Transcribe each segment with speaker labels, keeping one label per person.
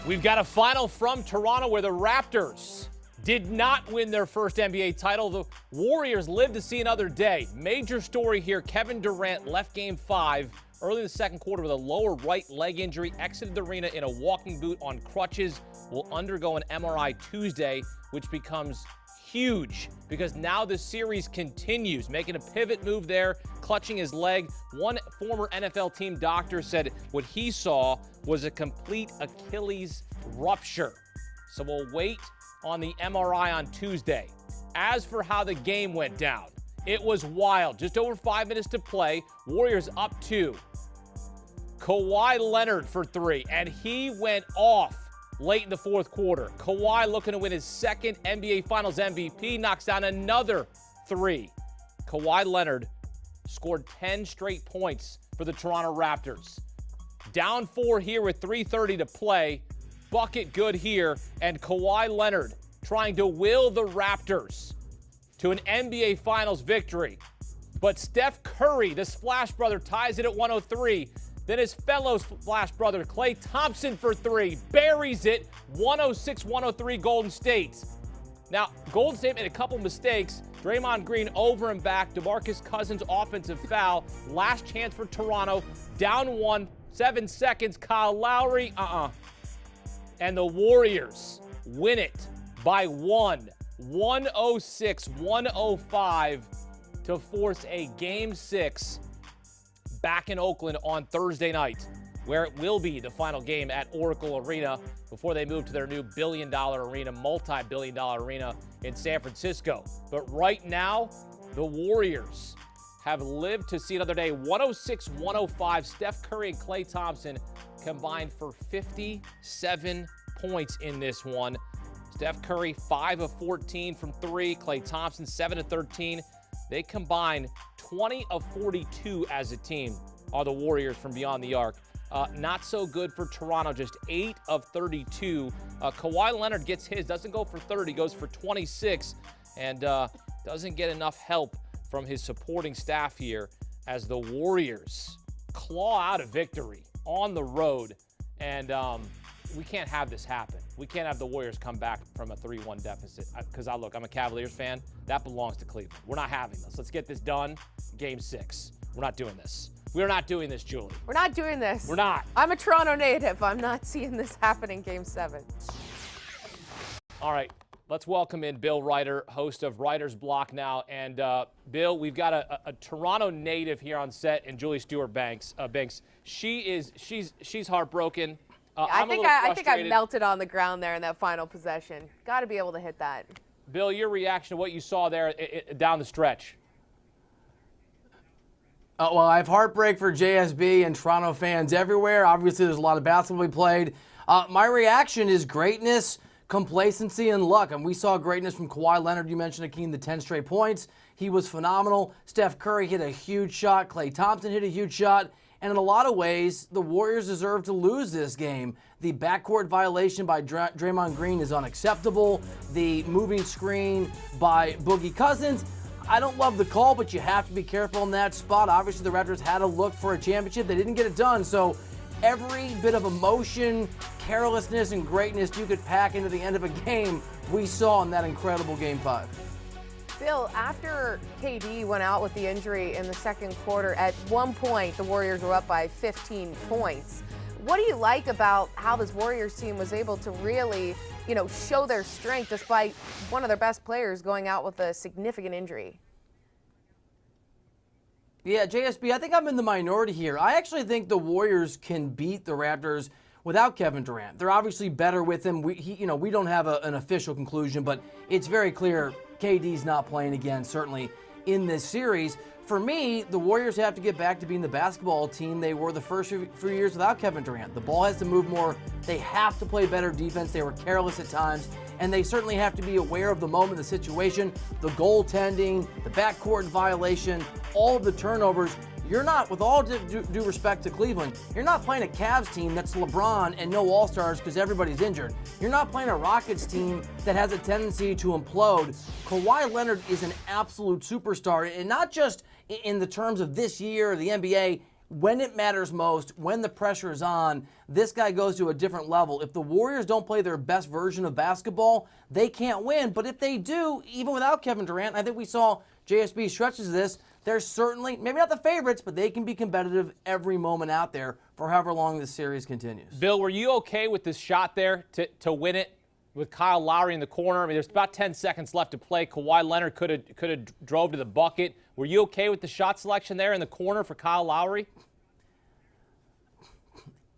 Speaker 1: We've got a final from Toronto where the Raptors did not win their first NBA title. The Warriors lived to see another day. Major story here, Kevin Durant left Game 5 early in the second quarter with a lower right leg injury, exited the arena in a walking boot on crutches, will undergo an MRI Tuesday, which becomes huge because now the series continues, making a pivot move there, clutching his leg. One former NFL team doctor said what he saw was a complete Achilles rupture. So we'll wait on the MRI on Tuesday. As for how the game went down, it was wild. Just over 5 minutes to play. Warriors up 2. Kawhi Leonard for 3, and he went off late in the fourth quarter. Kawhi looking to win his second NBA Finals MVP, knocks down another 3. Kawhi Leonard scored 10 straight points for the Toronto Raptors. Down 4 here with 3:30 to play. Bucket good here, and Kawhi Leonard trying to will the Raptors to an NBA Finals victory. But Steph Curry, the Splash Brother, ties it at 103. Then his fellow Splash Brother, Klay Thompson for 3, buries it, 106-103 Golden State. Now, Golden State made a couple mistakes. Draymond Green over and back. DeMarcus Cousins offensive foul. Last chance for Toronto. Down 1, 7 seconds. Kyle Lowry, And the Warriors win it by 1, 106-105 to force a Game 6 back in Oakland on Thursday night, where it will be the final game at Oracle Arena before they move to their new billion-dollar arena, multi-billion-dollar arena in San Francisco. But right now, the Warriors have lived to see another day. 106-105. Steph Curry and Klay Thompson combined for 57 points in this one. Steph Curry, 5 of 14 from 3. Klay Thompson, 7 of 13. They combine 20 of 42 as a team are the Warriors from beyond the arc. Not so good for Toronto, just 8 of 32. Kawhi Leonard gets his, doesn't go for 30, goes for 26, and doesn't get enough help from his supporting staff here as the Warriors claw out a victory on the road. And we can't have this happen. We can't have the Warriors come back from a 3-1 deficit. Because I'm a Cavaliers fan. That belongs to Cleveland. We're not having this. Let's get this done. Game 6. We're not doing this. We're not doing this, Julie.
Speaker 2: We're not doing this.
Speaker 1: We're not.
Speaker 2: I'm a Toronto native. I'm not seeing this happen in Game 7.
Speaker 1: All right. Let's welcome in Bill Ryder, host of Ryder's Block now. And Bill, we've got a Toronto native here on set, and Julie Stewart-Banks. She's heartbroken.
Speaker 2: I think I melted on the ground there in that final possession. Got to be able to hit that.
Speaker 1: Bill, your reaction to what you saw there down the stretch?
Speaker 3: Well, I have heartbreak for JSB and Toronto fans everywhere. Obviously, there's a lot of basketball we played. My reaction is greatness, complacency, and luck. And we saw greatness from Kawhi Leonard. You mentioned, Akeem, the 10 straight points. He was phenomenal. Steph Curry hit a huge shot. Klay Thompson hit a huge shot. And in a lot of ways, the Warriors deserve to lose this game. The backcourt violation by Draymond Green is unacceptable. The moving screen by Boogie Cousins, I don't love the call, but you have to be careful in that spot. Obviously, the Raptors had to look for a championship. They didn't get it done. So every bit of emotion, carelessness, and greatness you could pack into the end of a game, we saw in that incredible Game 5.
Speaker 2: Bill, after KD went out with the injury in the second quarter, at one point the Warriors were up by 15 points. What do you like about how this Warriors team was able to really, show their strength despite one of their best players going out with a significant injury?
Speaker 3: Yeah, JSB, I think I'm in the minority here. I actually think the Warriors can beat the Raptors without Kevin Durant. They're obviously better with him. We don't have an official conclusion, but it's very clear KD's not playing again, certainly in this series. For me, the Warriors have to get back to being the basketball team they were the first few years without Kevin Durant. The ball has to move more. They have to play better defense. They were careless at times, and they certainly have to be aware of the moment, the situation, the goaltending, the backcourt violation, all of the turnovers. You're not, with all due respect to Cleveland, you're not playing a Cavs team that's LeBron and no All-Stars because everybody's injured. You're not playing a Rockets team that has a tendency to implode. Kawhi Leonard is an absolute superstar, and not just in the terms of this year or the NBA. when it matters most, when the pressure is on, this guy goes to a different level. If the Warriors don't play their best version of basketball, they can't win. But if they do, even without Kevin Durant, I think we saw JSB stretches of this, they're certainly, maybe not the favorites, but they can be competitive every moment out there for however long this series continues.
Speaker 1: Bill, were you okay with this shot there to win it with Kyle Lowry in the corner? I mean, there's about 10 seconds left to play. Kawhi Leonard could have drove to the bucket. Were you okay with the shot selection there in the corner for Kyle Lowry?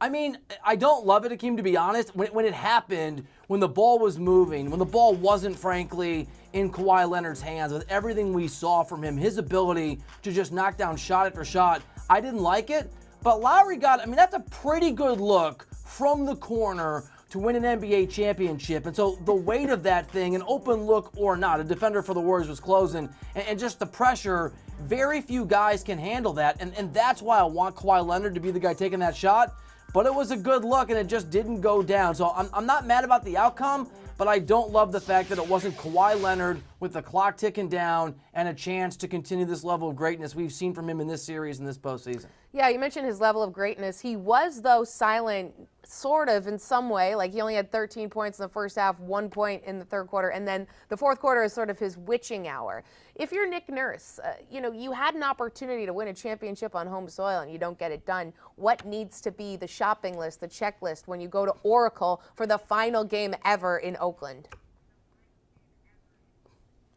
Speaker 3: I mean, I don't love it, Akeem, to be honest. When it happened, when the ball was moving, when the ball wasn't, frankly, in Kawhi Leonard's hands, with everything we saw from him, his ability to just knock down shot after shot, I didn't like it. But Lowry got, I mean, that's a pretty good look from the corner to win an NBA championship. And so the weight of that thing, an open look or not, a defender for the Warriors was closing, and just the pressure, very few guys can handle that. And that's why I want Kawhi Leonard to be the guy taking that shot. But it was a good look, and it just didn't go down. So I'm not mad about the outcome, but I don't love the fact that it wasn't Kawhi Leonard with the clock ticking down and a chance to continue this level of greatness we've seen from him in this series and this postseason.
Speaker 2: Yeah, you mentioned his level of greatness. He was, though, silent sort of in some way. Like, he only had 13 points in the first half, 1 point in the third quarter, and then the fourth quarter is sort of his witching hour. If you're Nick Nurse, you had an opportunity to win a championship on home soil and you don't get it done. What needs to be the shopping list, the checklist when you go to Oracle for the final game ever in Oakland?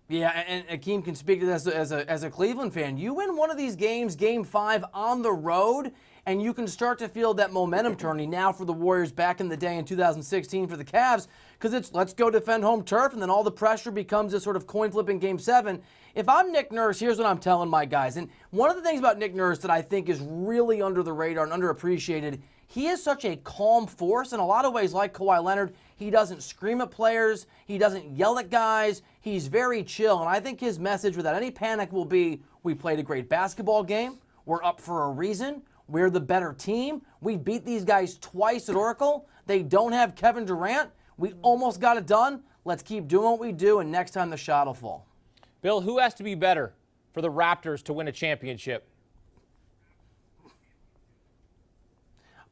Speaker 3: Yeah, and Akeem can speak to this as a Cleveland fan. You win one of these games, Game 5, on the road, and you can start to feel that momentum turning now for the Warriors back in the day in 2016 for the Cavs, because it's let's go defend home turf, and then all the pressure becomes this sort of coin flip in Game 7. If I'm Nick Nurse, here's what I'm telling my guys. And one of the things about Nick Nurse that I think is really under the radar and underappreciated, he is such a calm force in a lot of ways, like Kawhi Leonard. He doesn't scream at players. He doesn't yell at guys. He's very chill. And I think his message without any panic will be, we played a great basketball game. We're up for a reason. We're the better team. We beat these guys twice at Oracle. They don't have Kevin Durant. We almost got it done. Let's keep doing what we do, and next time the shot will fall.
Speaker 1: Bill, who has to be better for the Raptors to win a championship?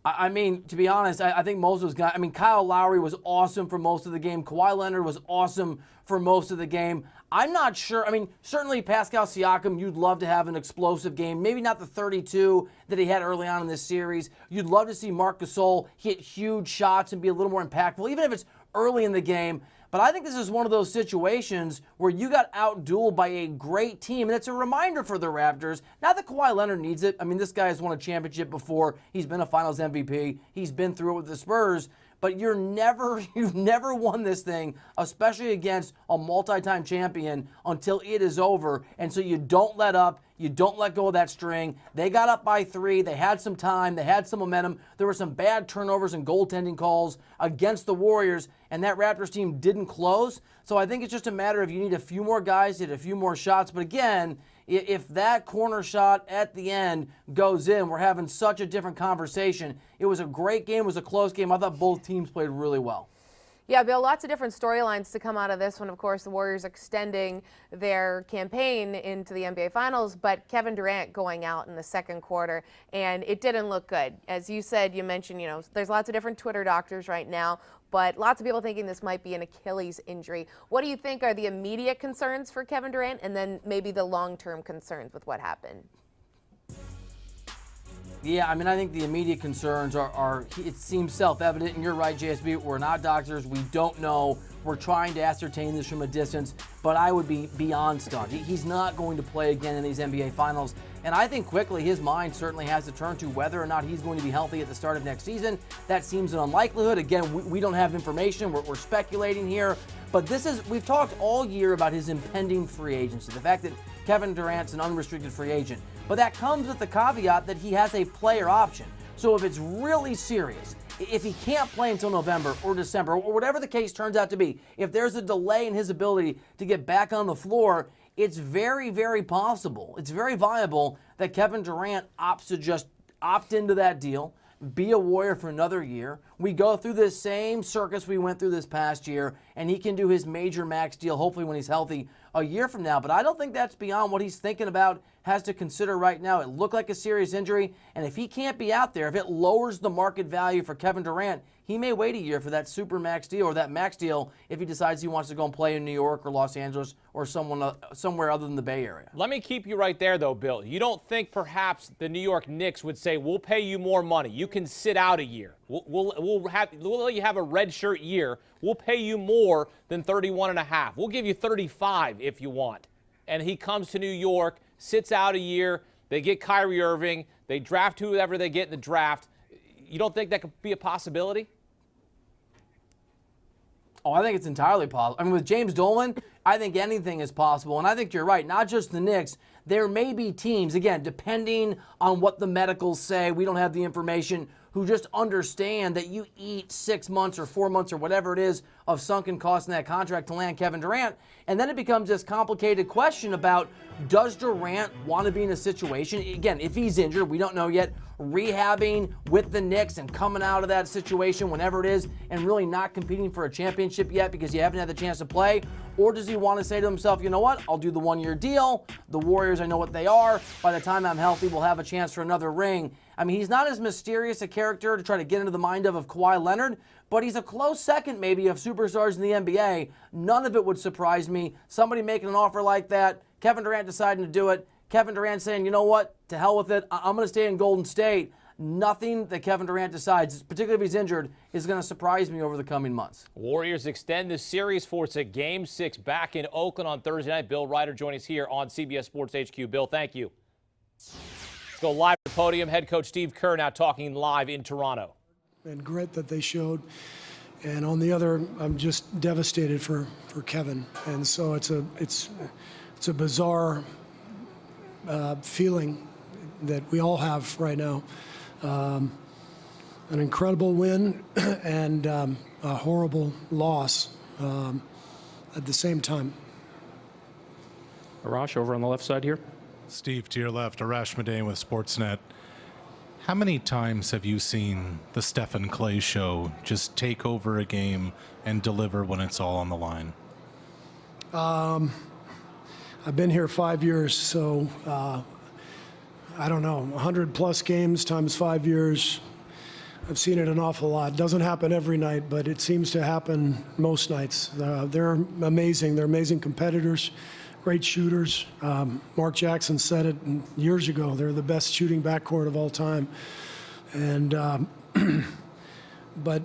Speaker 3: I mean, to be honest, I think most of those guys, I mean, Kyle Lowry was awesome for most of the game. Kawhi Leonard was awesome for most of the game. I'm not sure. I mean, certainly Pascal Siakam, you'd love to have an explosive game. Maybe not the 32 that he had early on in this series. You'd love to see Marc Gasol hit huge shots and be a little more impactful, even if it's early in the game. But I think this is one of those situations where you got out-dueled by a great team. And it's a reminder for the Raptors, not that Kawhi Leonard needs it. I mean, this guy has won a championship before. He's been a Finals MVP. He's been through it with the Spurs. But you've never won this thing, especially against a multi-time champion, until it is over. And so you don't let up. You don't let go of that string. They got up by 3. They had some time. They had some momentum. There were some bad turnovers and goaltending calls against the Warriors, and that Raptors team didn't close. So I think it's just a matter of you need a few more guys to hit a few more shots. But again, if that corner shot at the end goes in, we're having such a different conversation. It was a great game. It was a close game. I thought both teams played really well.
Speaker 2: Yeah, Bill, lots of different storylines to come out of this one. Of course, the Warriors extending their campaign into the NBA Finals, but Kevin Durant going out in the second quarter, and it didn't look good. As you said, you mentioned, there's lots of different Twitter doctors right now, but lots of people thinking this might be an Achilles injury. What do you think are the immediate concerns for Kevin Durant, and then maybe the long-term concerns with what happened?
Speaker 3: Yeah, I mean, I think the immediate concerns are it seems self-evident, and you're right, JSB, we're not doctors. We don't know. We're trying to ascertain this from a distance, but I would be beyond stunned. He's not going to play again in these NBA Finals, and I think quickly his mind certainly has to turn to whether or not he's going to be healthy at the start of next season. That seems an unlikelihood. Again, we don't have information. We're speculating here, but we've talked all year about his impending free agency, the fact that Kevin Durant's an unrestricted free agent. But that comes with the caveat that he has a player option. So if it's really serious, if he can't play until November or December, or whatever the case turns out to be, if there's a delay in his ability to get back on the floor, it's very, very possible. It's very viable that Kevin Durant opts to just opt into that deal, be a Warrior for another year. We go through this same circus we went through this past year, and he can do his major max deal, hopefully when he's healthy, a year from now. But I don't think that's beyond what he's thinking about, has to consider right now. It looked like a serious injury, and if he can't be out there, if it lowers the market value for Kevin Durant, he may wait a year for that super max deal or that max deal if he decides he wants to go and play in New York or Los Angeles or somewhere other than the Bay Area.
Speaker 1: Let me keep you right there, though, Bill. You don't think perhaps the New York Knicks would say, we'll pay you more money. You can sit out a year. We'll let you have a redshirt year. We'll pay you more than 31.5. We'll give you 35 if you want. And he comes to New York, sits out a year. They get Kyrie Irving. They draft whoever they get in the draft. You don't think that could be a possibility?
Speaker 3: Oh, I think it's entirely possible. I mean, with James Dolan, I think anything is possible. And I think you're right, not just the Knicks. There may be teams, again, depending on what the medicals say, we don't have the information, who just understand that you eat 6 months or 4 months or whatever it is of sunken costs in that contract to land Kevin Durant. And then it becomes this complicated question about, does Durant want to be in a situation, again, if he's injured, we don't know yet, rehabbing with the Knicks and coming out of that situation whenever it is and really not competing for a championship yet because you haven't had the chance to play? Or does he want to say to himself, you know what, I'll do the one-year deal. The Warriors, I know what they are. By the time I'm healthy, we'll have a chance for another ring. I mean, he's not as mysterious a character to try to get into the mind of Kawhi Leonard, but he's a close second maybe of superstars in the NBA. None of it would surprise me. Somebody making an offer like that, Kevin Durant deciding to do it, Kevin Durant saying, you know what, to hell with it, I'm going to stay in Golden State. Nothing that Kevin Durant decides, particularly if he's injured, is going to surprise me over the coming months.
Speaker 1: Warriors extend the series for it's a Game 6 back in Oakland on Thursday night. Bill Ryder joining us here on CBS Sports HQ. Bill, thank you. Let's go live to the podium. Head coach Steve Kerr now talking live in Toronto.
Speaker 4: And grit that they showed. And on the other, I'm just devastated for Kevin. And so it's a bizarre feeling that we all have right now. An incredible win and a horrible loss at the same time.
Speaker 5: Arash over on the left side here.
Speaker 6: Steve, to your left, Arash Madain with Sportsnet. How many times have you seen the Stephen Clay show just take over a game and deliver when it's all on the line?
Speaker 4: I've been here 5 years, so I don't know, 100+ games times 5 years. I've seen it an awful lot. Doesn't happen every night, but it seems to happen most nights. They're amazing. They're amazing competitors, great shooters. Mark Jackson said it years ago. They're the best shooting backcourt of all time. And but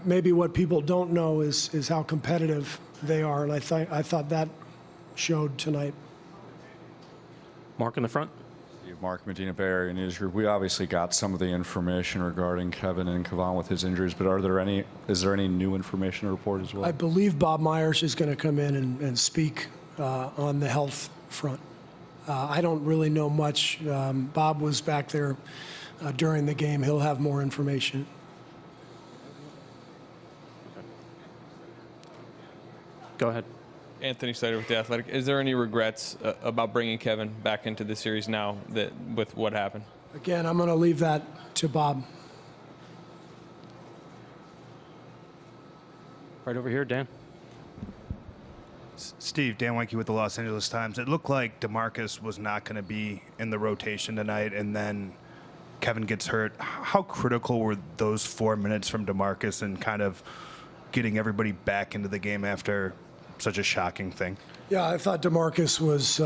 Speaker 4: maybe what people don't know is how competitive they are, and I thought that showed tonight.
Speaker 5: Mark in the front.
Speaker 7: Mark Medina, Bay Area News Group. We obviously got some of the information regarding Kevin and Kevon with his injuries, but is there any new information to report as well?
Speaker 4: I believe Bob Myers is going to come in and speak on the health front. I don't really know much. Bob was back there during the game. He'll have more information.
Speaker 5: Go ahead.
Speaker 8: Anthony Snyder with The Athletic. Is there any regrets about bringing Kevin back into the series now with what happened?
Speaker 4: Again, I'm going to leave that to Bob.
Speaker 5: Right over here, Dan.
Speaker 9: Steve, Dan Wenke with the Los Angeles Times. It looked like DeMarcus was not going to be in the rotation tonight, and then Kevin gets hurt. How critical were those 4 minutes from DeMarcus and kind of getting everybody back into the game after such a shocking thing?
Speaker 4: Yeah, I thought DeMarcus was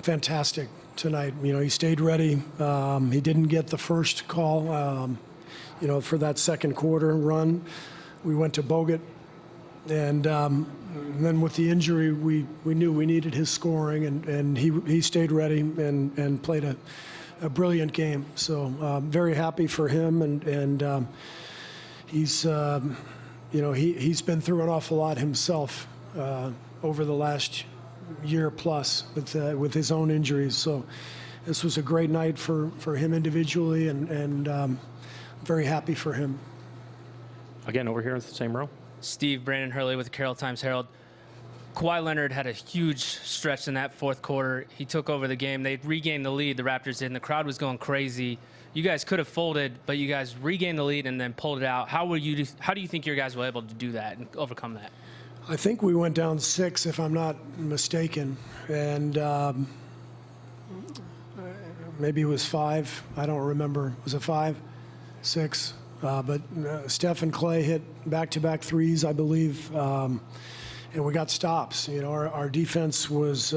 Speaker 4: fantastic tonight. You know, he stayed ready. He didn't get the first call, for that second quarter run. We went to Bogut, and then with the injury, we knew we needed his scoring, and he stayed ready and played a brilliant game. So very happy for him, and he's he's been through an awful lot himself over the last year plus with his own injuries. So this was a great night for him individually, and very happy for him.
Speaker 5: Again, over here in the same row.
Speaker 10: Steve, Brandon Hurley with the Carroll Times-Herald. Kawhi Leonard had a huge stretch in that fourth quarter. He took over the game. They regained the lead, the Raptors did, and the crowd was going crazy. You guys could have folded, but you guys regained the lead and then pulled it out. How do you think your guys were able to do that and overcome that?
Speaker 4: I think we went down 6, if I'm not mistaken, and maybe it was 5. I don't remember. Was it 5, 6? But Steph and Clay hit back-to-back threes, I believe, and we got stops. You know, our defense was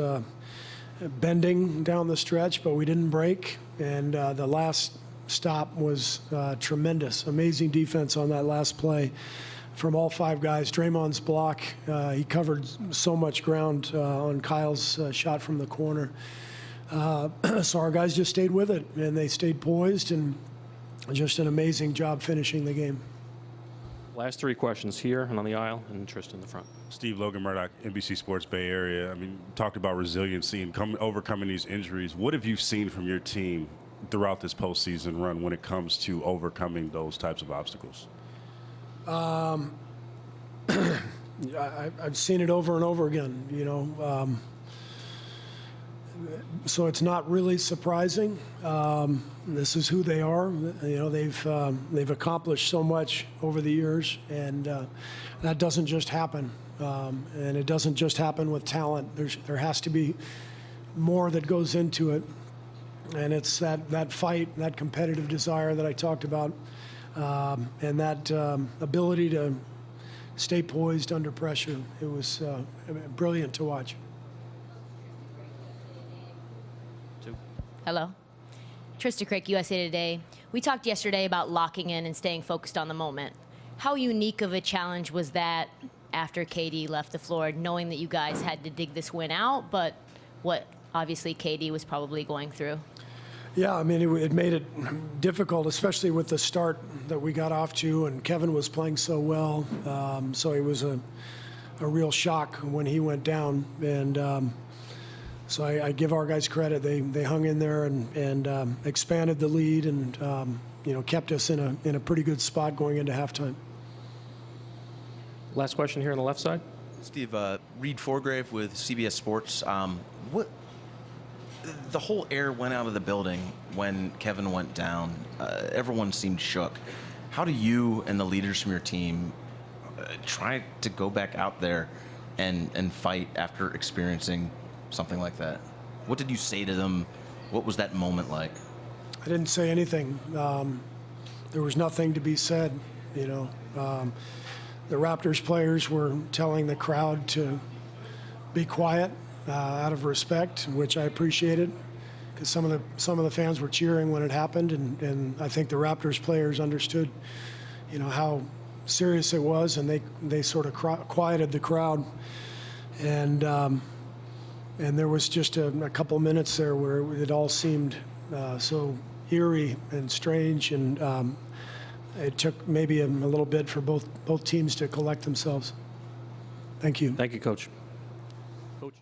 Speaker 4: bending down the stretch, but we didn't break. And the last stop was tremendous. Amazing defense on that last play from all 5 guys. Draymond's block, he covered so much ground on Kyle's shot from the corner. So our guys just stayed with it, and they stayed poised, and just an amazing job finishing the game.
Speaker 5: Last 3 questions here and on the aisle, and Tristan in the front.
Speaker 11: Steve Logan Murdoch, NBC Sports Bay Area. I mean, talked about resiliency and overcoming these injuries. What have you seen from your team throughout this postseason run when it comes to overcoming those types of obstacles?
Speaker 4: I've seen it over and over again, you know. So it's not really surprising. This is who they are. You know, they've accomplished so much over the years, and that doesn't just happen. And it doesn't just happen with talent. There has to be more that goes into it, and it's that fight, that competitive desire that I talked about, and that ability to stay poised under pressure. It was brilliant to watch.
Speaker 12: Hello. Trista Crick, USA Today. We talked yesterday about locking in and staying focused on the moment. How unique of a challenge was that after KD left the floor, knowing that you guys had to dig this win out, but what obviously KD was probably going through?
Speaker 4: Yeah, I mean, it made it difficult, especially with the start that we got off to, and Kevin was playing so well. So it was a real shock when he went down, and so I give our guys credit. They hung in there and expanded the lead, and you know, kept us in a pretty good spot going into halftime.
Speaker 5: Last question here on the left side.
Speaker 13: Steve, Reed Forgrave with CBS Sports. The whole air went out of the building when Kevin went down. Everyone seemed shook. How do you and the leaders from your team try to go back out there and fight after experiencing something like that? What did you say to them? What was that moment like?
Speaker 4: I didn't say anything. There was nothing to be said, you know. The Raptors players were telling the crowd to be quiet out of respect, which I appreciated, because some of the fans were cheering when it happened, and I think the Raptors players understood, you know, how serious it was, and they sort of quieted the crowd, and there was just a couple minutes there where it all seemed so eerie and strange, and it took maybe a little bit for both teams to collect themselves. Thank you.
Speaker 5: Thank you, Coach. Coach.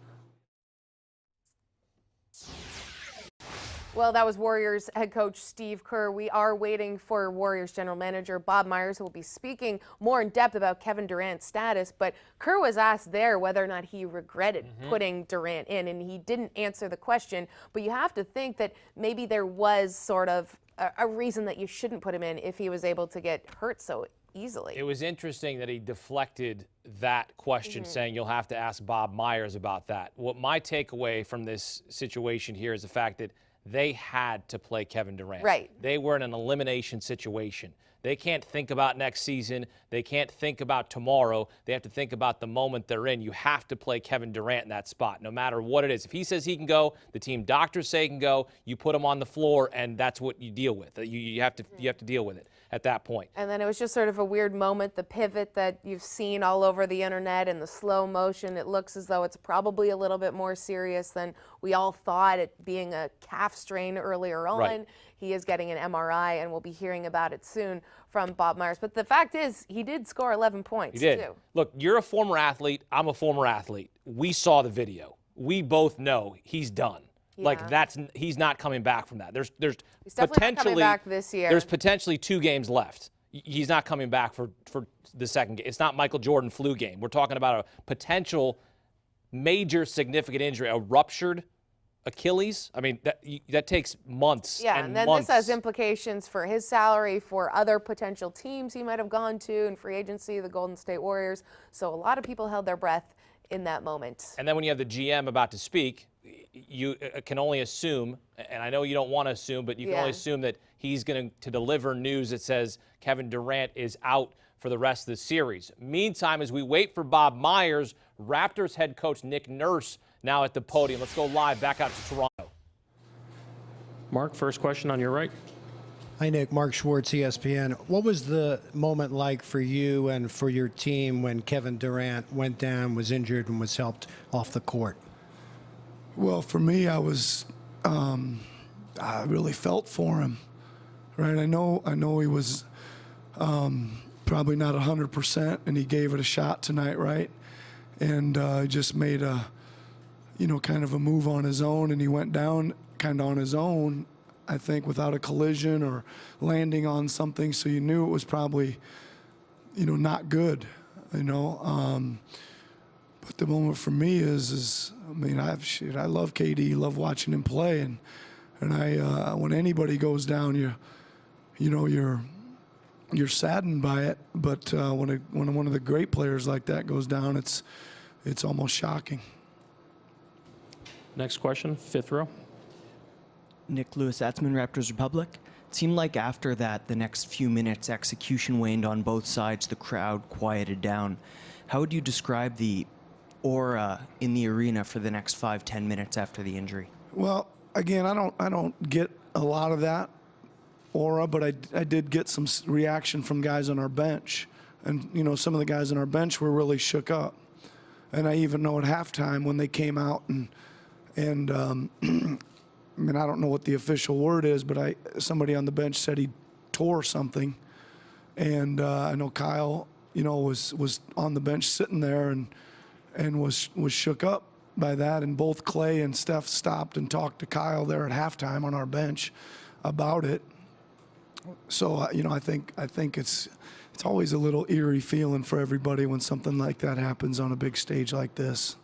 Speaker 2: Well, that was Warriors head coach Steve Kerr. We are waiting for Warriors general manager Bob Myers, who will be speaking more in depth about Kevin Durant's status. But Kerr was asked there whether or not he regretted putting Durant in, and he didn't answer the question. But you have to think that maybe there was sort of a reason that you shouldn't put him in if he was able to get hurt so easily.
Speaker 1: It was interesting that he deflected that question, saying you'll have to ask Bob Myers about that. What my takeaway from this situation here is the fact that they had to play Kevin Durant.
Speaker 2: Right.
Speaker 1: They were in an elimination situation. They can't think about next season. They can't think about tomorrow. They have to think about the moment they're in. You have to play Kevin Durant in that spot, no matter what it is. If he says he can go, the team doctors say he can go, you put him on the floor, and that's what you deal with. You have to deal with it at that point.
Speaker 2: And then it was just sort of a weird moment, the pivot that you've seen all over the internet and the slow motion. It looks as though it's probably a little bit more serious than we all thought, it being a calf strain earlier on.
Speaker 1: Right.
Speaker 2: He is getting an MRI, and we'll be hearing about it soon from Bob Myers. But the fact is, he did score 11 points,
Speaker 1: He did.
Speaker 2: too.
Speaker 1: Look, you're a former athlete. I'm a former athlete. We saw the video. We both know he's done.
Speaker 2: Yeah.
Speaker 1: Like, he's not coming back from that. There's
Speaker 2: He's definitely not coming back this year.
Speaker 1: There's potentially 2 games left. He's not coming back for the second game. It's not Michael Jordan flu game. We're talking about a potential major significant injury, a ruptured Achilles. I mean, that takes months.
Speaker 2: Yeah,
Speaker 1: and
Speaker 2: then
Speaker 1: months.
Speaker 2: this has implications for his salary, for other potential teams he might have gone to in free agency, the Golden State Warriors. So a lot of people held their breath in that moment.
Speaker 1: And then when you have the GM about to speak, you can only assume, and I know you don't want to assume, but you can only assume that he's going to deliver news that says Kevin Durant is out for the rest of the series. Meantime, as we wait for Bob Myers, Raptors head coach Nick Nurse now at the podium. Let's go live back out to Toronto.
Speaker 5: Mark, first question on your right.
Speaker 14: Hi, Nick. Mark Schwartz, ESPN. What was the moment like for you and for your team when Kevin Durant went down, was injured, and was helped off the court?
Speaker 4: Well, for me, I really felt for him, right? I know he was probably not 100%, and he gave it a shot tonight, right? And just made a, kind of a move on his own, and he went down kind of on his own, I think, without a collision or landing on something, so you knew it was probably, not good, But the moment for me is I mean, I love KD, love watching him play, and I when anybody goes down, you're saddened by it. But when one of the great players like that goes down, it's almost shocking.
Speaker 5: Next question, fifth row.
Speaker 15: Nick Lewis, Atzman, Raptors Republic. It seemed like after that, the next few minutes, execution waned on both sides. The crowd quieted down. How would you describe the aura in the arena for the next 5-10 minutes after the injury?
Speaker 4: Well, again, I don't get a lot of that aura, but I did get some reaction from guys on our bench, and some of the guys on our bench were really shook up, and I even know at halftime when they came out and I mean, I don't know what the official word is, but somebody on the bench said he tore something, and I know Kyle, was on the bench sitting there and was shook up by that, and both Clay and Steph stopped and talked to Kyle there at halftime on our bench about it. So I think it's always a little eerie feeling for everybody when something like that happens on a big stage like this.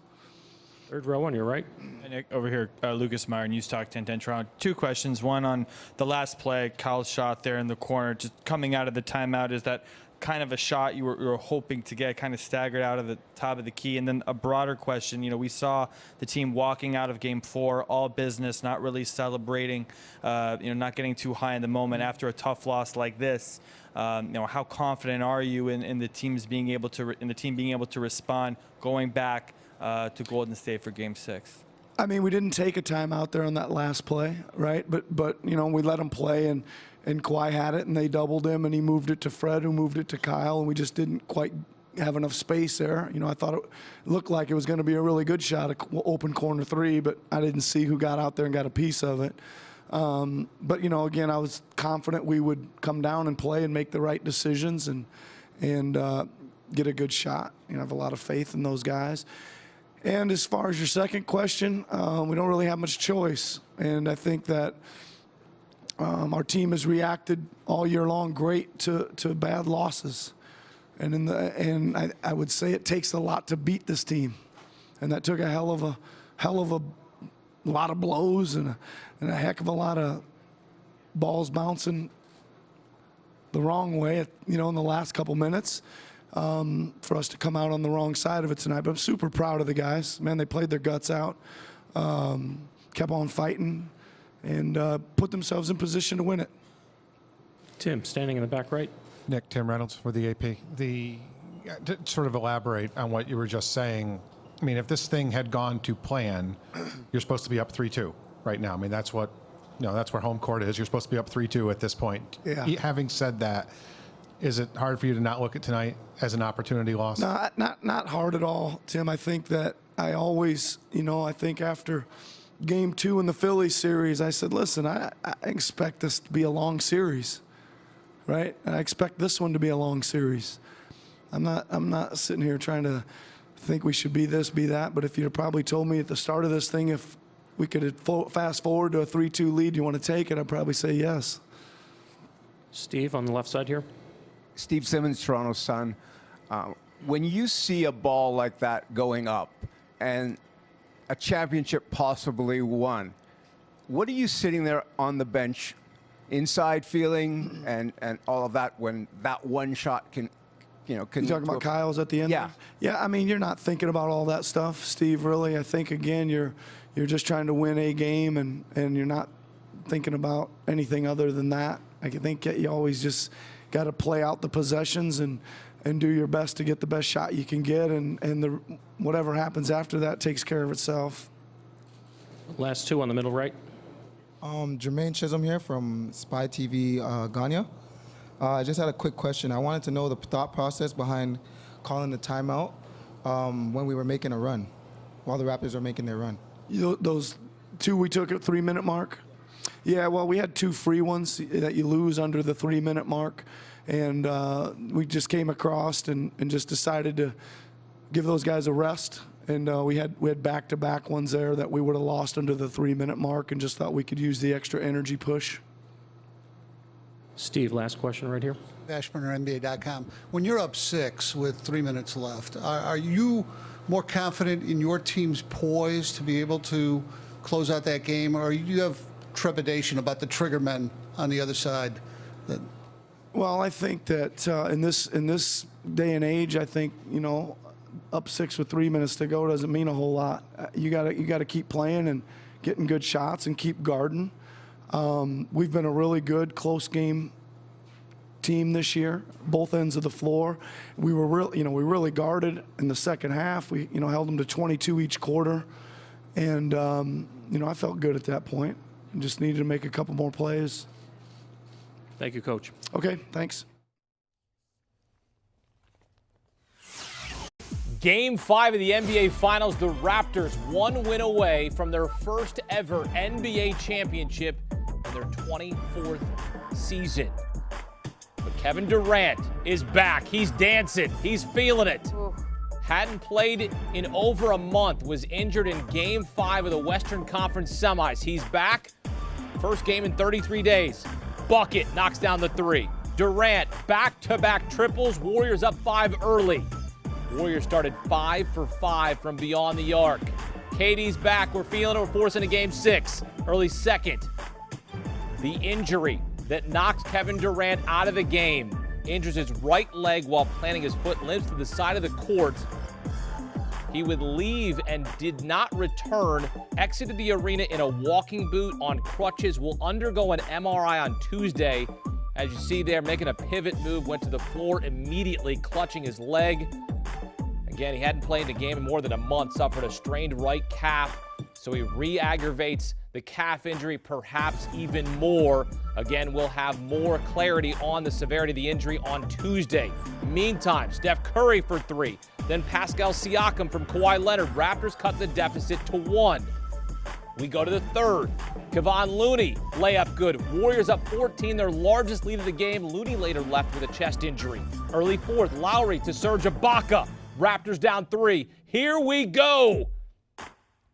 Speaker 5: Third row on your right.
Speaker 16: Hey Nick, over here, Lucas Meyer, News Talk 1010 Toronto. Two questions. One on the last play, Kyle's shot there in the corner, just coming out of the timeout. Is that kind of a shot you were hoping to get, kind of staggered out of the top of the key? And then a broader question, we saw the team walking out of Game 4, all business, not really celebrating, not getting too high in the moment after a tough loss like this. How confident are you in the team being able to respond, going back to Golden State for Game 6?
Speaker 4: I mean, we didn't take a timeout there on that last play, right? But we let him play, and Kawhi had it, and they doubled him, and he moved it to Fred, who moved it to Kyle, and we just didn't quite have enough space there. I thought it looked like it was going to be a really good shot, an open corner three, but I didn't see who got out there and got a piece of it. But again, I was confident we would come down and play and make the right decisions and get a good shot. I have a lot of faith in those guys. And as far as your second question, we don't really have much choice. And I think that our team has reacted all year long great to bad losses. And I would say it takes a lot to beat this team. And that took a hell of a lot of blows and a heck of a lot of balls bouncing the wrong way, in the last couple minutes. For us to come out on the wrong side of it tonight. But I'm super proud of the guys. Man, they played their guts out, kept on fighting, and put themselves in position to win it.
Speaker 5: Tim, standing in the back right.
Speaker 17: Nick, Tim Reynolds for the AP. To sort of elaborate on what you were just saying, I mean, if this thing had gone to plan, you're supposed to be up 3-2 right now. I mean, that's what, that's where home court is. You're supposed to be up 3-2 at this point.
Speaker 4: Yeah.
Speaker 17: Having said that, is it hard for you to not look at tonight as an opportunity loss?
Speaker 4: No, not hard at all, Tim. I think that I always, I think after Game 2 in the Philly series, I said, listen, I expect this to be a long series, right? And I expect this one to be a long series. I'm not sitting here trying to think we should be this, be that. But if you'd probably told me at the start of this thing, if we could fast forward to a 3-2 lead, you want to take it, I'd probably say yes.
Speaker 5: Steve on the left side here.
Speaker 18: Steve Simmons, Toronto Sun. When you see a ball like that going up, and a championship possibly won. What are you sitting there on the bench, inside feeling and all of that when that one shot can,
Speaker 19: You talking about Kyle's at the end?
Speaker 18: Yeah.
Speaker 19: Yeah, I mean, you're not thinking about all that stuff, Steve, really. I think, again, you're just trying to win a game, and you're not thinking about anything other than that. I think you always just got to play out the possessions and do your best to get the best shot you can get, and whatever happens after that takes care of itself.
Speaker 5: Last two on the middle right.
Speaker 20: Jermaine Chisholm here from Spy TV Ghana. I just had a quick question. I wanted to know the thought process behind calling the timeout when we were making a run, while the Raptors were making their run.
Speaker 19: Those two we took at 3-minute mark? Yeah, well, we had two free ones that you lose under the 3-minute mark, and we just came across and just decided to give those guys a rest. And we had back-to-back ones there that we would have lost under the 3-minute mark, and just thought we could use the extra energy push.
Speaker 5: Steve, last question right here.
Speaker 21: NBA.com. When you're up 6 with 3 minutes left, are you more confident in your team's poise to be able to close out that game, or you have trepidation about the trigger men on the other side?
Speaker 19: Well, I think that in this day and age, I think, up 6 with 3 minutes to go doesn't mean a whole lot. You gotta keep playing and getting good shots and keep guarding. We've been a really good close game team this year, both ends of the floor. We were we really guarded in the second half. We held them to 22 each quarter, and I felt good at that point. Just needed to make a couple more plays.
Speaker 5: Thank you, Coach.
Speaker 19: Okay, thanks.
Speaker 1: Game 5 of the NBA Finals, the Raptors 1 win away from their first ever NBA championship in their 24th season. But Kevin Durant is back. He's dancing. He's feeling it. Hadn't played in over a month, was injured in Game 5 of the Western Conference Semis. He's back. First game in 33 days. Bucket knocks down the 3. Durant, back-to-back triples. Warriors up 5 early. Warriors started 5 for 5 from beyond the arc. KD's back. We're feeling it. We're forcing a Game 6. Early second. The injury that knocks Kevin Durant out of the game. Injures his right leg while planting his foot, limps to the side of the court. He would leave and did not return. Exited the arena in a walking boot on crutches. Will undergo an MRI on Tuesday. As you see there, making a pivot move, went to the floor immediately, clutching his leg. Again, he hadn't played the game in more than a month, suffered a strained right calf, so he re-aggravates the calf injury, perhaps even more. Again, we'll have more clarity on the severity of the injury on Tuesday. Meantime, Steph Curry for 3, then Pascal Siakam from Kawhi Leonard. Raptors cut the deficit to 1. We go to the third. Kevon Looney, layup good. Warriors up 14, their largest lead of the game. Looney later left with a chest injury. Early fourth, Lowry to Serge Ibaka. Raptors down 3. Here we go.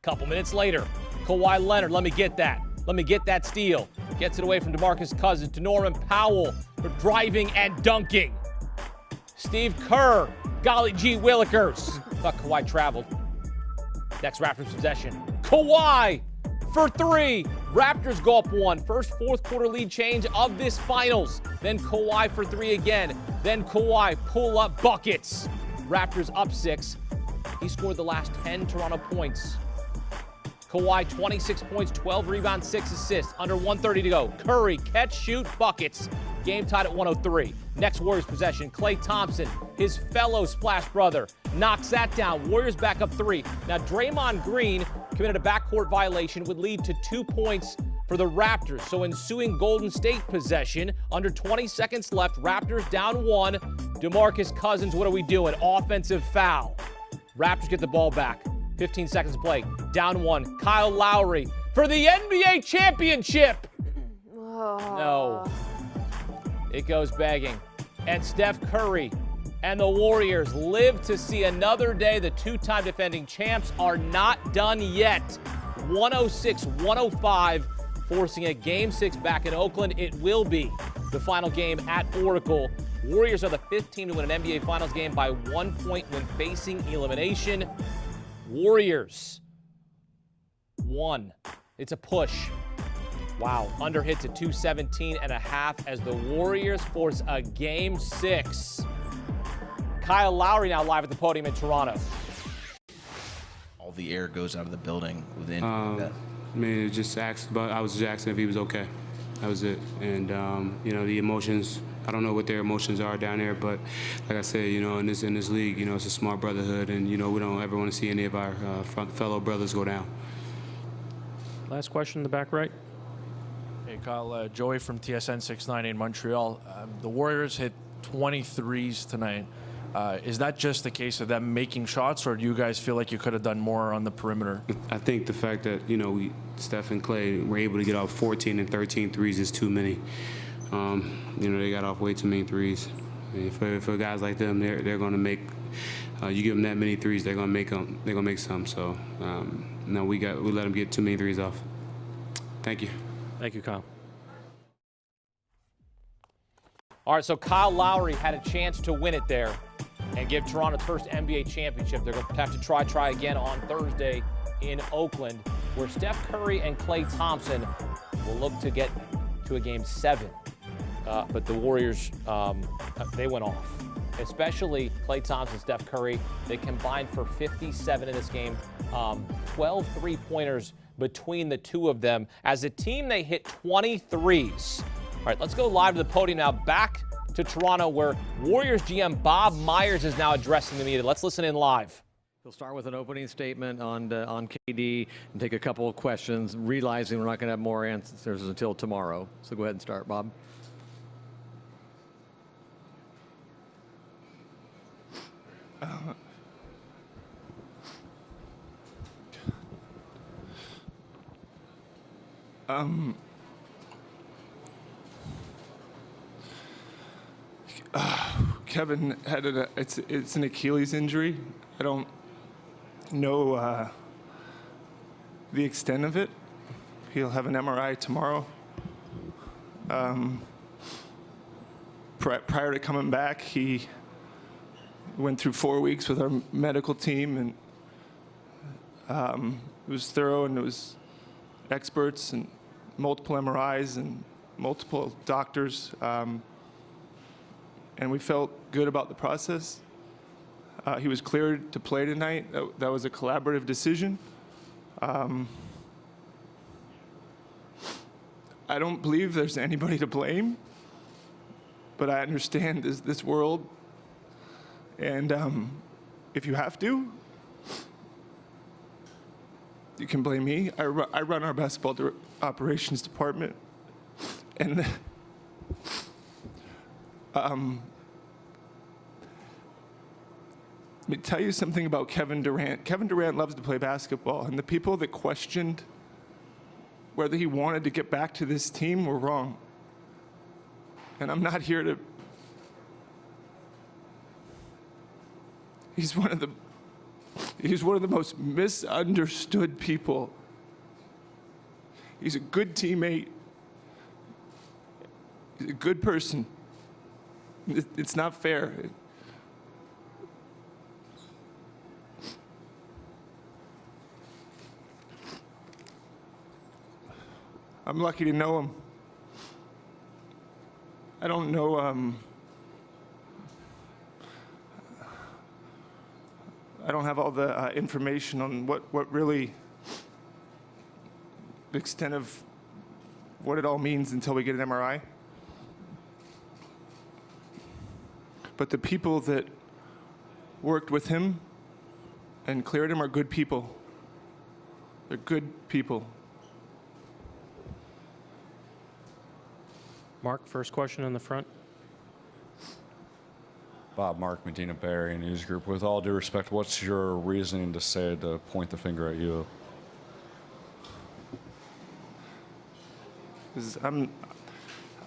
Speaker 1: Couple minutes later, Kawhi Leonard, let me get that steal. Gets it away from DeMarcus Cousins to Norman Powell for driving and dunking. Steve Kerr, golly gee willikers. Thought Kawhi traveled. Next Raptors possession. Kawhi for 3. Raptors go up 1. First fourth quarter lead change of this finals. Then Kawhi for 3 again. Then Kawhi pull up buckets. Raptors up 6. He scored the last 10 Toronto points. Kawhi, 26 points, 12 rebounds, 6 assists. Under 1:30 to go. Curry, catch, shoot, buckets. Game tied at 103. Next Warriors possession. Klay Thompson, his fellow Splash brother, knocks that down. Warriors back up 3. Now Draymond Green committed a backcourt violation, would lead to 2 points for the Raptors. So ensuing Golden State possession, under 20 seconds left, Raptors down 1. DeMarcus Cousins, what are we doing? Offensive foul. Raptors get the ball back. 15 seconds to play. Down 1. Kyle Lowry for the NBA championship. No. It goes begging. And Steph Curry and the Warriors live to see another day. The two-time defending champs are not done yet. 106-105, forcing a Game 6 back in Oakland. It will be the final game at Oracle. Warriors are the 5th team to win an NBA Finals game by 1 point when facing elimination. Warriors. 1. It's a push. Wow. Under hit to 217.5 as the Warriors force a Game 6. Kyle Lowry now live at the podium in Toronto.
Speaker 13: All the air goes out of the building with the
Speaker 3: I mean, just asked, but I was just asking if he was okay. That was it. And the emotions, I don't know what their emotions are down there, but like I said, in this league, it's a smart brotherhood, and we don't ever want to see any of our fellow brothers go down.
Speaker 5: Last question in the back right.
Speaker 22: Hey, Kyle, Joey from TSN 690 in Montreal. The Warriors hit 23s tonight. Is that just the case of them making shots, or do you guys feel like you could have done more on the perimeter?
Speaker 3: I think the fact that, Steph and Clay were able to get off 14 and 13 threes is too many. They got off way too many threes. I mean, for guys like them, they're going to make. You give them that many threes, they're going to make them. They're going to make some. So no, we let them get too many threes off. Thank you.
Speaker 5: Thank you, Kyle.
Speaker 1: All right, so Kyle Lowry had a chance to win it there and give Toronto its first NBA championship. They're going to have to try again on Thursday in Oakland, where Steph Curry and Klay Thompson will look to get to a Game 7. But the Warriors, they went off. Especially Klay Thompson, Steph Curry. They combined for 57 in this game. 12 three-pointers between the two of them. As a team, they hit 23s. All right, let's go live to the podium now, back to Toronto, where Warriors GM Bob Myers is now addressing the media. Let's listen in live.
Speaker 23: He'll start with an opening statement on KD and take a couple of questions, realizing we're not going to have more answers until tomorrow. So go ahead and start, Bob.
Speaker 24: Kevin had it's an Achilles injury. I don't know the extent of it. He'll have an MRI tomorrow. Prior to coming back, he went through 4 weeks with our medical team, and it was thorough, and it was experts and multiple MRIs and multiple doctors. And we felt good about the process. He was cleared to play tonight. That was a collaborative decision. I don't believe there's anybody to blame, but I understand this world. And if you have to, you can blame me. I run our basketball operations department. And let me tell you something about Kevin Durant. Kevin Durant loves to play basketball, and the people that questioned whether he wanted to get back to this team were wrong. And I'm not here to... He's one of the most misunderstood people. He's a good teammate. He's a good person. It's not fair. I'm lucky to know him. I don't know, I don't have all the information on what really, the extent of what it all means until we get an MRI. But the people that worked with him and cleared him are good people. They're good people.
Speaker 5: Mark, first question in the front.
Speaker 7: Bob, Mark, Medina Barry, News Group. With all due respect, what's your reasoning to point the finger at you?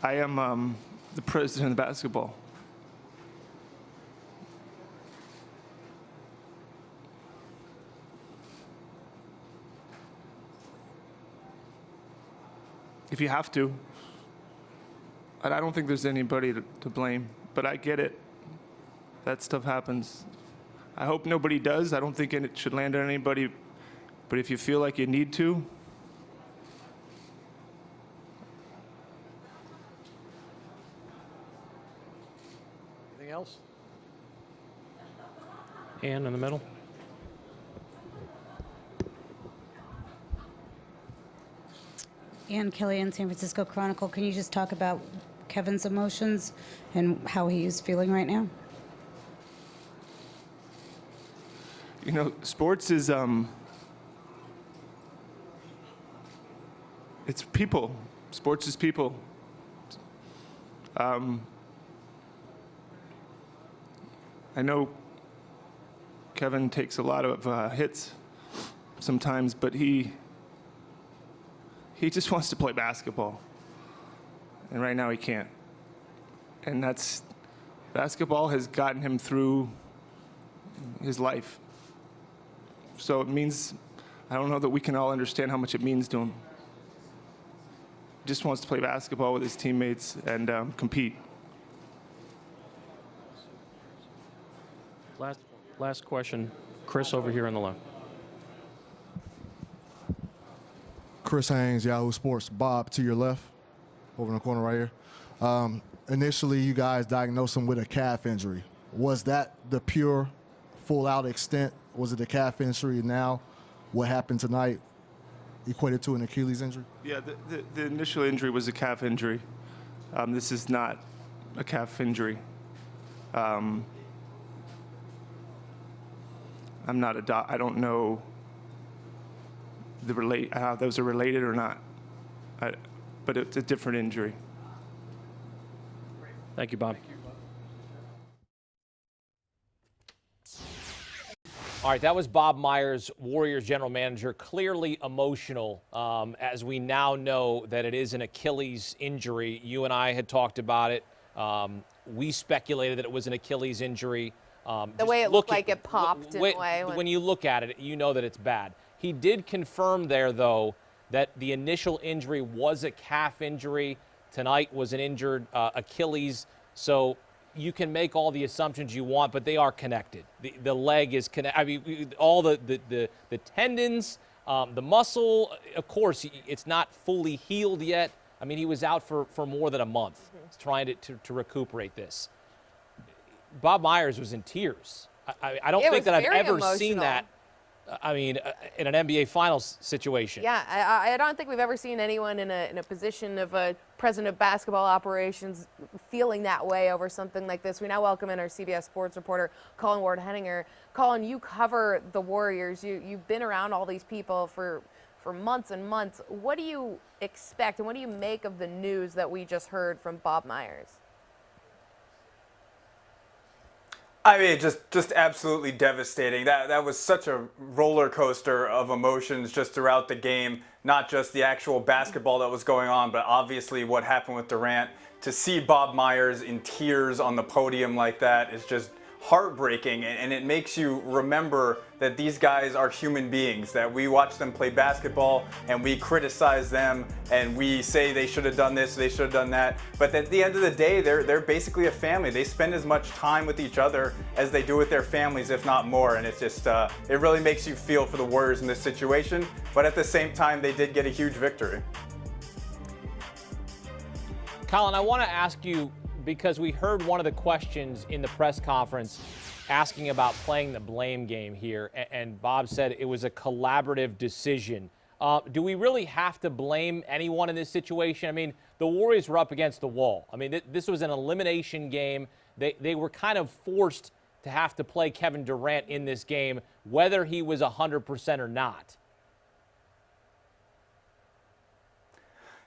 Speaker 24: I am the president of basketball. If you have to. And I don't think there's anybody to blame, but I get it. That stuff happens. I hope nobody does. I don't think it should land on anybody. But if you feel like you need to,
Speaker 22: Anything else?
Speaker 5: Ann in the middle.
Speaker 6: Ann Killian, San Francisco Chronicle. Can you just talk about Kevin's emotions and how he is feeling right now?
Speaker 24: you know, sports is it's people. Sports is people. I know Kevin takes a lot of hits sometimes, but he just wants to play basketball. And right now he can't. And basketball has gotten him through his life. So it means, I don't know that we can all understand how much it means to him. He just wants to play basketball with his teammates and compete.
Speaker 5: Last question. Chris over here on the left.
Speaker 8: Chris Haynes, Yahoo Sports. Bob, to your left, over in the corner right here. Initially, you guys diagnosed him with a calf injury. Was that the pure, full-out extent? Was it a calf injury? Now, what happened tonight equated to an Achilles injury?
Speaker 24: Yeah, the initial injury was a calf injury. This is not a calf injury. I'm not a doc. I don't know how those are related or not. But it's a different injury.
Speaker 5: Thank you, Bob.
Speaker 1: All right, that was Bob Myers, Warriors general manager, clearly emotional, as we now know that it is an Achilles injury. You and I had talked about it. We speculated that it was an Achilles injury.
Speaker 2: The way it looked like it popped in a way.
Speaker 1: When you look at it, you know that it's bad. He did confirm there, though, that the initial injury was a calf injury. Tonight was an injured Achilles. So you can make all the assumptions you want, but they are connected. The leg is connected. I mean, all the tendons, the muscle, of course, it's not fully healed yet. I mean, he was out for more than a month trying to recuperate this. Bob Myers was in tears. I don't think that I've ever seen that. I mean, in an NBA Finals situation.
Speaker 2: Yeah, I don't think we've ever seen anyone in a position of a president of basketball operations feeling that way over something like this. We now welcome in our CBS Sports reporter, Colin Ward-Henninger. Colin, you cover the Warriors. You've been around all these people for months and months. What do you expect and what do you make of the news that we just heard from Bob Myers?
Speaker 9: I mean, just absolutely devastating. That was such a roller coaster of emotions just throughout the game, not just the actual basketball that was going on, but obviously what happened with Durant. To see Bob Myers in tears on the podium like that is just heartbreaking, and it makes you remember that these guys are human beings, that we watch them play basketball and we criticize them and we say they should have done this, they should have done that, but at the end of the day, they're basically a family. They spend as much time with each other as they do with their families, if not more, and it's just, it really makes you feel for the Warriors in this situation, but at the same time, they did get a huge victory.
Speaker 1: Colin, I want to ask you, because we heard one of the questions in the press conference asking about playing the blame game here, and Bob said it was a collaborative decision. Do we really have to blame anyone in this situation? I mean, the Warriors were up against the wall. I mean, this was an elimination game. They were kind of forced to have to play Kevin Durant in this game, whether he was 100% or not.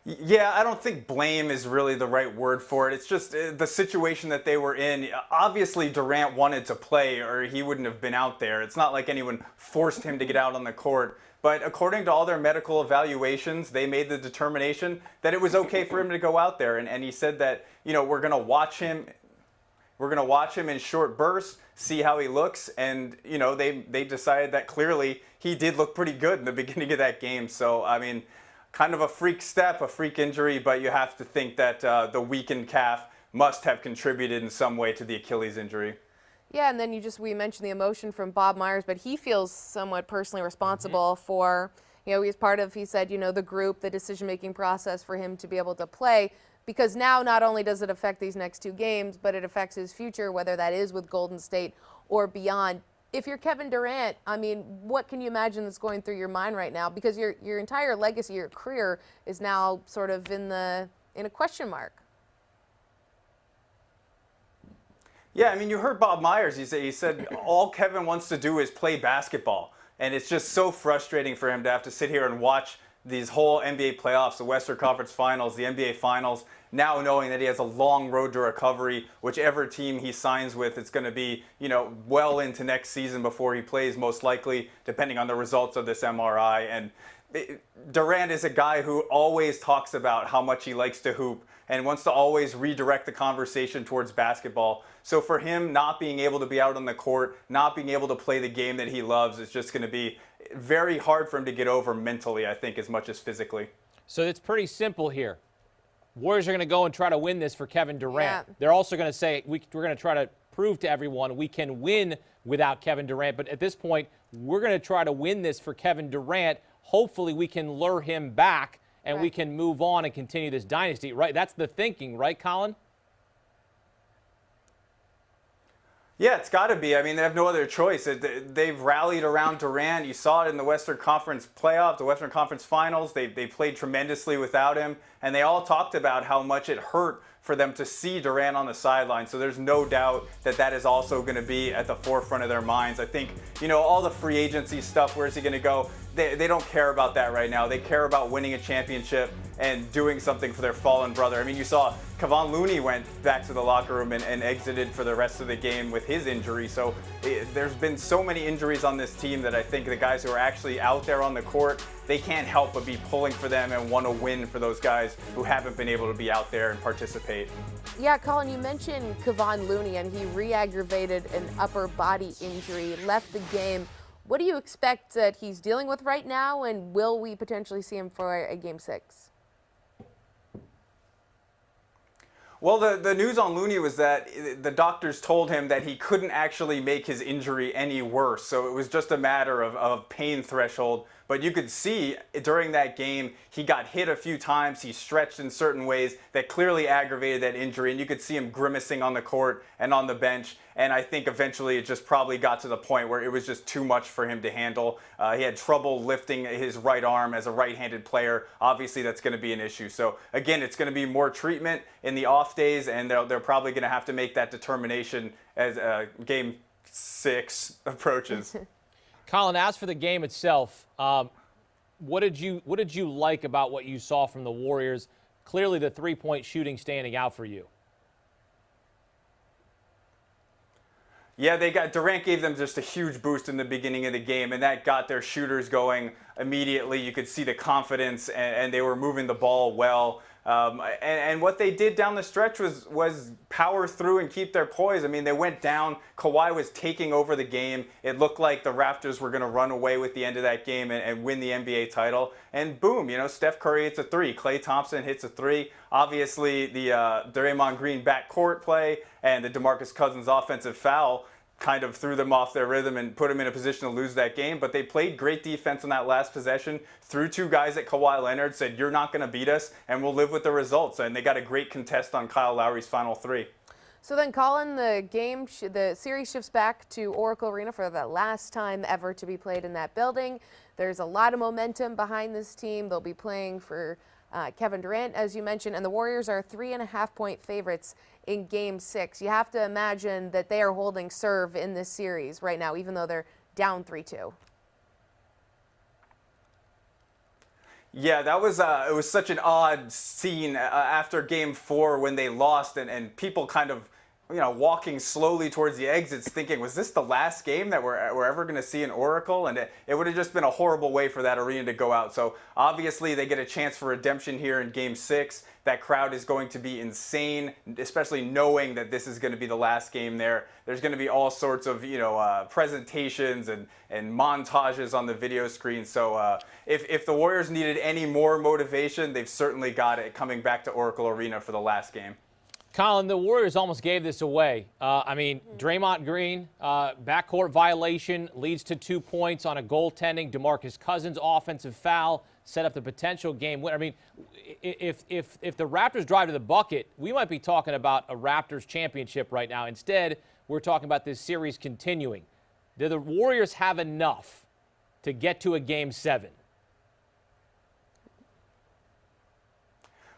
Speaker 9: Yeah, I don't think blame is really the right word for it. It's just the situation that they were in. Obviously, Durant wanted to play or he wouldn't have been out there. It's not like anyone forced him to get out on the court. But according to all their medical evaluations, they made the determination that it was okay for him to go out there. And he said that, you know, we're going to watch him. We're going to watch him in short bursts, see how he looks. And, you know, they decided that clearly he did look pretty good in the beginning of that game. So, I mean, kind of a freak step, a freak injury, but you have to think that the weakened calf must have contributed in some way to the Achilles injury.
Speaker 2: Yeah, and then we mentioned the emotion from Bob Myers, but he feels somewhat personally responsible for, he said, the group, the decision-making process for him to be able to play, because now not only does it affect these next 2 games, but it affects his future, whether that is with Golden State or beyond. If you're Kevin Durant, I mean, what can you imagine that's going through your mind right now? Because your entire legacy, your career is now sort of in a question mark.
Speaker 9: Yeah, I mean, you heard Bob Myers. He said all Kevin wants to do is play basketball. And it's just so frustrating for him to have to sit here and watch these whole NBA playoffs, the Western Conference Finals, the NBA Finals, now knowing that he has a long road to recovery. Whichever team he signs with, it's going to be, well into next season before he plays, most likely, depending on the results of this MRI. And Durant is a guy who always talks about how much he likes to hoop and wants to always redirect the conversation towards basketball. So for him not being able to be out on the court, not being able to play the game that he loves is just going to be very hard for him to get over mentally, I think, as much as physically.
Speaker 1: So it's pretty simple here. Warriors are going to go and try to win this for Kevin Durant.
Speaker 2: Yeah.
Speaker 1: They're also going to say, we're going to try to prove to everyone we can win without Kevin Durant. But at this point, we're going to try to win this for Kevin Durant. Hopefully we can lure him back and we can move on and continue this dynasty, right? That's the thinking, right, Colin?
Speaker 9: Yeah, it's got to be. I mean, they have no other choice. They've rallied around Durant. You saw it in the Western Conference playoff, the Western Conference Finals. They played tremendously without him, and they all talked about how much it hurt for them to see Durant on the sideline. So there's no doubt that that is also going to be at the forefront of their minds. I think, all the free agency stuff, where's he going to go? They don't care about that right now. They care about winning a championship and doing something for their fallen brother. I mean, you saw Kevon Looney went back to the locker room and exited for the rest of the game with his injury. So there's been so many injuries on this team that I think the guys who are actually out there on the court, they can't help but be pulling for them and want to win for those guys who haven't been able to be out there and participate.
Speaker 2: Yeah, Colin, you mentioned Kevon Looney, and he re-aggravated an upper body injury, left the game. What do you expect that he's dealing with right now, and will we potentially see him for a Game 6?
Speaker 9: Well, the news on Looney was that the doctors told him that he couldn't actually make his injury any worse. So it was just a matter of pain threshold. But you could see during that game, he got hit a few times. He stretched in certain ways that clearly aggravated that injury. And you could see him grimacing on the court and on the bench. And I think eventually it just probably got to the point where it was just too much for him to handle. He had trouble lifting his right arm as a right-handed player. Obviously, that's going to be an issue. So again, it's going to be more treatment in the off days, and they're probably going to have to make that determination as Game 6 approaches.
Speaker 1: Colin, as for the game itself, what did you like about what you saw from the Warriors? Clearly, the three-point shooting standing out for you.
Speaker 9: Yeah, Durant gave them just a huge boost in the beginning of the game, and that got their shooters going immediately. You could see the confidence, and they were moving the ball well. And what they did down the stretch was power through and keep their poise. I mean, they went down. Kawhi was taking over the game. It looked like the Raptors were going to run away with the end of that game and win the NBA title. And boom, Steph Curry hits a three. Klay Thompson hits a three. Obviously, the Draymond Green backcourt play and the DeMarcus Cousins offensive foul kind of threw them off their rhythm and put them in a position to lose that game. But they played great defense on that last possession, threw two guys at Kawhi Leonard, said, you're not going to beat us, and we'll live with the results. And they got a great contest on Kyle Lowry's final three.
Speaker 2: So then, Colin, the series shifts back to Oracle Arena for the last time ever to be played in that building. There's a lot of momentum behind this team. They'll be playing for Kevin Durant, as you mentioned, and the Warriors are 3.5-point favorites in Game 6. You have to imagine that they are holding serve in this series right now, even though they're down 3-2.
Speaker 9: Yeah, that was it was such an odd scene after Game 4 when they lost, and people kind of walking slowly towards the exits thinking, was this the last game that we're ever going to see in Oracle? And it would have just been a horrible way for that arena to go out. So obviously they get a chance for redemption here in Game 6. That crowd is going to be insane, especially knowing that this is going to be the last game there. There's going to be all sorts of presentations and montages on the video screen. So if the Warriors needed any more motivation, they've certainly got it coming back to Oracle Arena for the last game.
Speaker 1: Colin, the Warriors almost gave this away. I mean, Draymond Green, backcourt violation leads to 2 points on a goaltending. DeMarcus Cousins offensive foul set up the potential game winner. I mean, if the Raptors drive to the bucket, we might be talking about a Raptors championship right now. Instead, we're talking about this series continuing. Do the Warriors have enough to get to a Game 7?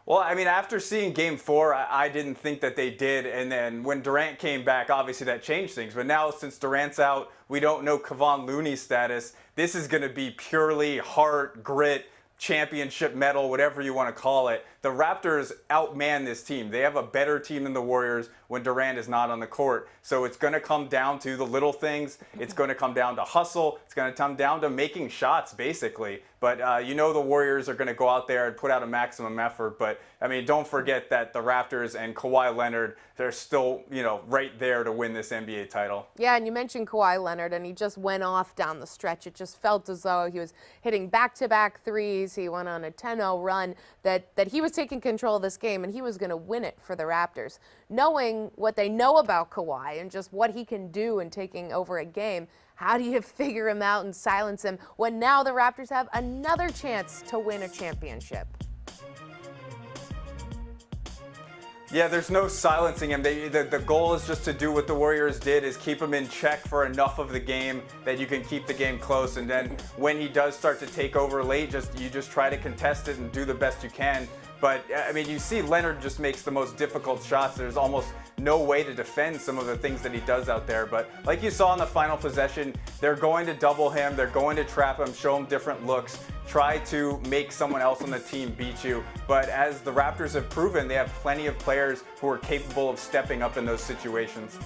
Speaker 9: Well, I mean, after seeing Game 4, I didn't think that they did. And then when Durant came back, obviously that changed things. But now, since Durant's out, we don't know Kevon Looney's status. This is going to be purely heart, grit, championship medal, whatever you want to call it. The Raptors outman this team. They have a better team than the Warriors when Durant is not on the court. So it's going to come down to the little things. It's going to come down to hustle. It's going to come down to making shots, basically. But you know the Warriors are going to go out there and put out a maximum effort. But, I mean, don't forget that the Raptors and Kawhi Leonard, they're still, you know, right there to win this NBA title.
Speaker 2: Yeah, and you mentioned Kawhi Leonard, and he just went off down the stretch. It just felt as though he was hitting back-to-back threes. He went on a 10-0 run that he was taking control of this game, and he was going to win it for the Raptors. Knowing what they know about Kawhi and just what he can do in taking over a game, how do you figure him out and silence him when now the Raptors have another chance to win a championship?
Speaker 9: Yeah, there's no silencing him. The goal is just to do what the Warriors did, is keep him in check for enough of the game that you can keep the game close. And then when he does start to take over late, you just try to contest it and do the best you can. But, I mean, you see Leonard just makes the most difficult shots. There's almost no way to defend some of the things that he does out there. But like you saw in the final possession, they're going to double him. They're going to trap him, show him different looks, try to make someone else on the team beat you. But as the Raptors have proven, they have plenty of players who are capable of stepping up in those situations.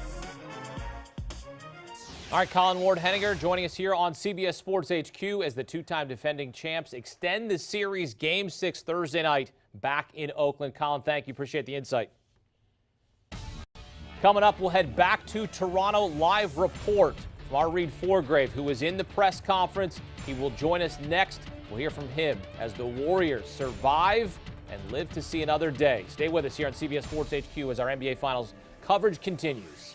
Speaker 1: All right, Colin Ward-Henninger joining us here on CBS Sports HQ as the two-time defending champs extend the series Game 6 Thursday night back in Oakland. Colin, thank you. Appreciate the insight. Coming up, we'll head back to Toronto. Live report from our Reed Forgrave, who was in the press conference. He will join us next. We'll hear from him as the Warriors survive and live to see another day. Stay with us here on CBS Sports HQ as our NBA Finals coverage continues.